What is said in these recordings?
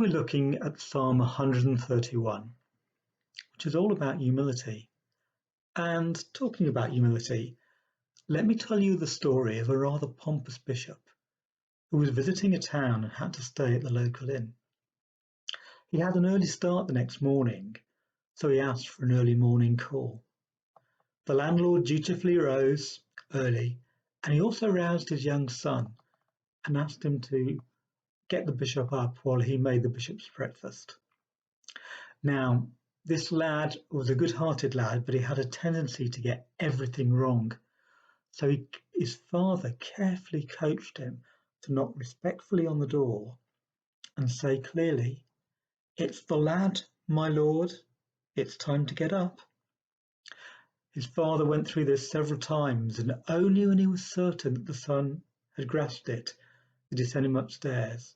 We're looking at Psalm 131, which is all about humility. And talking about humility, let me tell you the story of a rather pompous bishop who was visiting a town and had to stay at the local inn. He had an early start the next morning, so he asked for an early morning call. The landlord dutifully rose early, and he also roused his young son and asked him to get the bishop up while he made the bishop's breakfast. Now, this lad was a good-hearted lad, but he had a tendency to get everything wrong. So his father carefully coached him to knock respectfully on the door and say clearly, "It's the lad, my lord. It's time to get up." His father went through this several times, and only when he was certain that the son had grasped it did he send him upstairs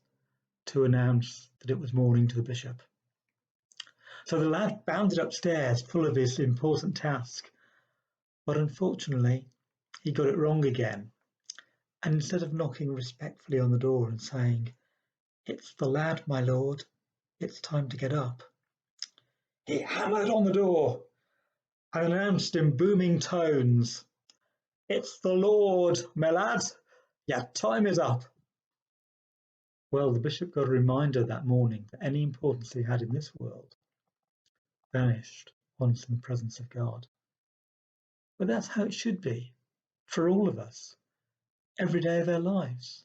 to announce that it was morning to the bishop. So the lad bounded upstairs full of his important task, but unfortunately he got it wrong again, and instead of knocking respectfully on the door and saying, "It's the lad, my lord, it's time to get up," he hammered on the door and announced in booming tones, "It's the Lord, my lad, your time is up." Well, the bishop got a reminder that morning that any importance he had in this world vanished once in the presence of God. But that's how it should be for all of us, every day of our lives.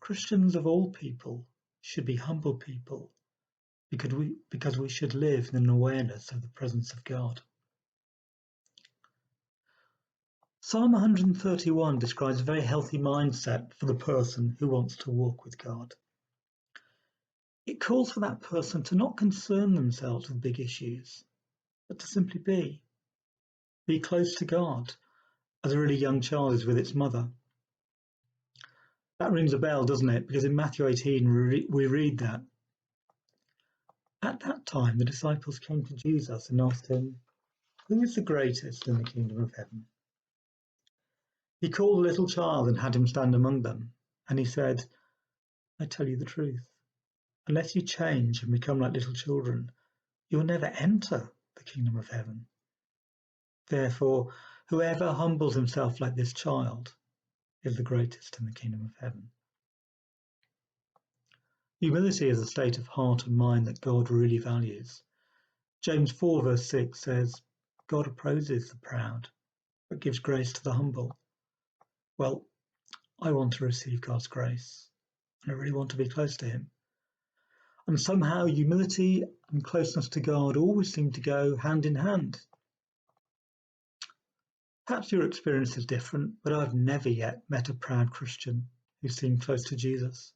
Christians of all people should be humble people because we should live in an awareness of the presence of God. Psalm 131 describes a very healthy mindset for the person who wants to walk with God. It calls for that person to not concern themselves with big issues, but to simply be close to God, as a really young child is with its mother. That rings a bell, doesn't it? Because in Matthew 18 we read that at that time the disciples came to Jesus and asked him, "Who is the greatest in the kingdom of heaven?" He called a little child and had him stand among them, and he said, "I tell you the truth, unless you change and become like little children, you will never enter the kingdom of heaven. Therefore, whoever humbles himself like this child is the greatest in the kingdom of heaven." Humility is a state of heart and mind that God really values. James 4 verse 6 says, "God opposes the proud, but gives grace to the humble." Well, I want to receive God's grace, and I really want to be close to him. And somehow humility and closeness to God always seem to go hand in hand. Perhaps your experience is different, but I've never yet met a proud Christian who seemed close to Jesus.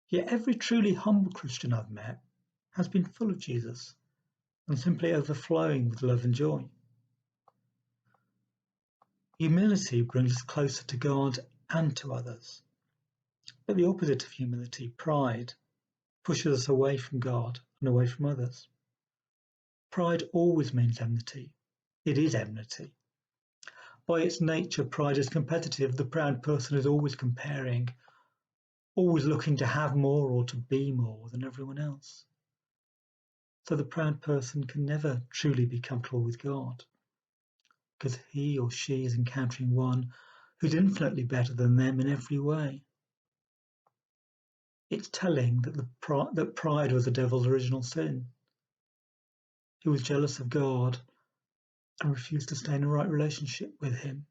Yet every truly humble Christian I've met has been full of Jesus and simply overflowing with love and joy. Humility brings us closer to God and to others. But the opposite of humility, pride, pushes us away from God and away from others. Pride always means enmity. It is enmity. By its nature, pride is competitive. The proud person is always comparing, always looking to have more or to be more than everyone else. So the proud person can never truly be comfortable with God, because he or she is encountering one who's infinitely better than them in every way. It's telling that pride was the devil's original sin. He was jealous of God and refused to stay in a right relationship with him.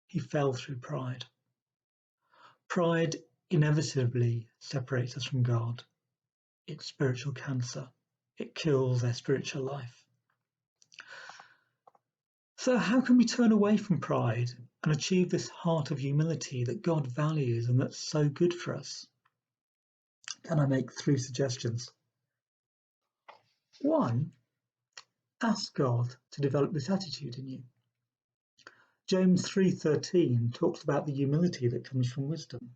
He fell through pride. Pride inevitably separates us from God. It's spiritual cancer. It kills our spiritual life. So how can we turn away from pride and achieve this heart of humility that God values and that's so good for us? Can I make 3 suggestions? 1, ask God to develop this attitude in you. James 3:13 talks about the humility that comes from wisdom.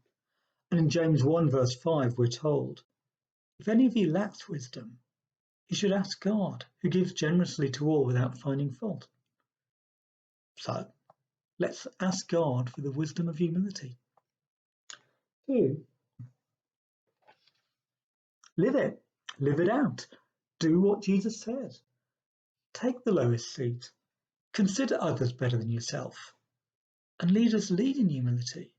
And in James 1 verse 5 we're told, "If any of you lacks wisdom, you should ask God, who gives generously to all without finding fault." So let's ask God for the wisdom of humility. 2, Live it. Live it out. Do what Jesus said. Take the lowest seat. Consider others better than yourself. And leaders lead in humility.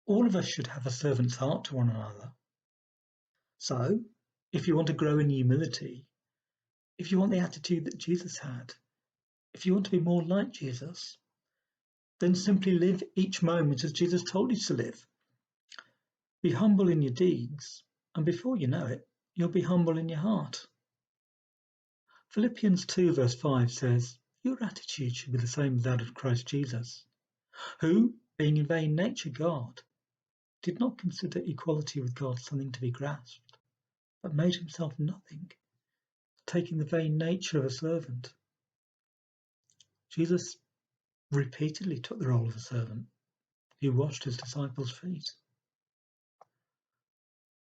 All of us should have a servant's heart to one another. So, if you want to grow in humility, if you want the attitude that Jesus had, if you want to be more like Jesus, then simply live each moment as Jesus told you to live. Be humble in your deeds, and before you know it, you'll be humble in your heart. Philippians 2 verse 5 says, your attitude should be the same as that of Christ Jesus, who, being in very nature God, did not consider equality with God something to be grasped, but made himself nothing, taking the very nature of a servant. Jesus repeatedly took the role of a servant. He washed his disciples' feet.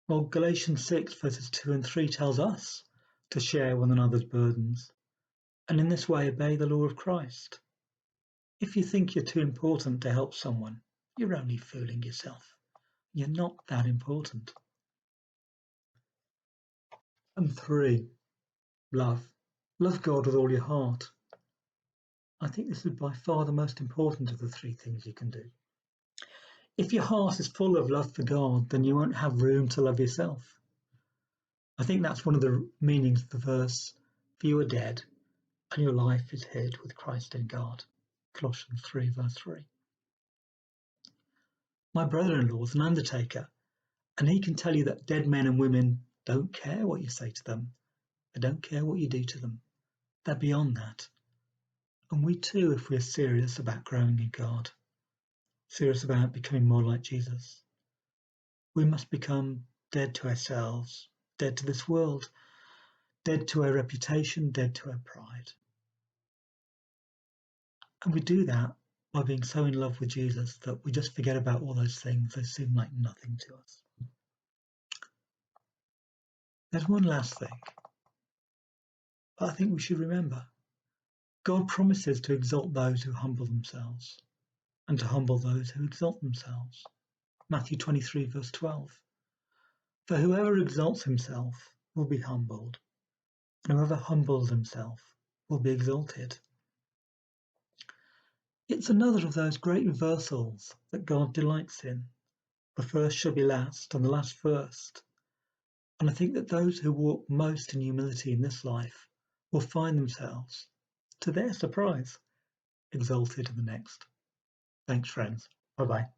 Well, Galatians 6 verses 2 and 3 tells us to share one another's burdens, and in this way obey the law of Christ. If you think you're too important to help someone, you're only fooling yourself. You're not that important. And 3, love. Love God with all your heart. I think this is by far the most important of the 3 things you can do. If your heart is full of love for God, then you won't have room to love yourself. I think that's one of the meanings of the verse, for you are dead, and your life is hid with Christ in God. Colossians 3 verse 3. My brother-in-law is an undertaker, and he can tell you that dead men and women don't care what you say to them. They don't care what you do to them. They're beyond that. And we too, if we're serious about growing in God, serious about becoming more like Jesus, we must become dead to ourselves, dead to this world, dead to our reputation, dead to our pride. And we do that by being so in love with Jesus that we just forget about all those things. They seem like nothing to us. There's one last thing, but I think we should remember. God promises to exalt those who humble themselves and to humble those who exalt themselves. Matthew 23 verse 12. For whoever exalts himself will be humbled, and whoever humbles himself will be exalted. It's another of those great reversals that God delights in. The first shall be last, and the last first. And I think that those who walk most in humility in this life will find themselves, to their surprise, exalted in the next. Thanks, friends. Bye-bye.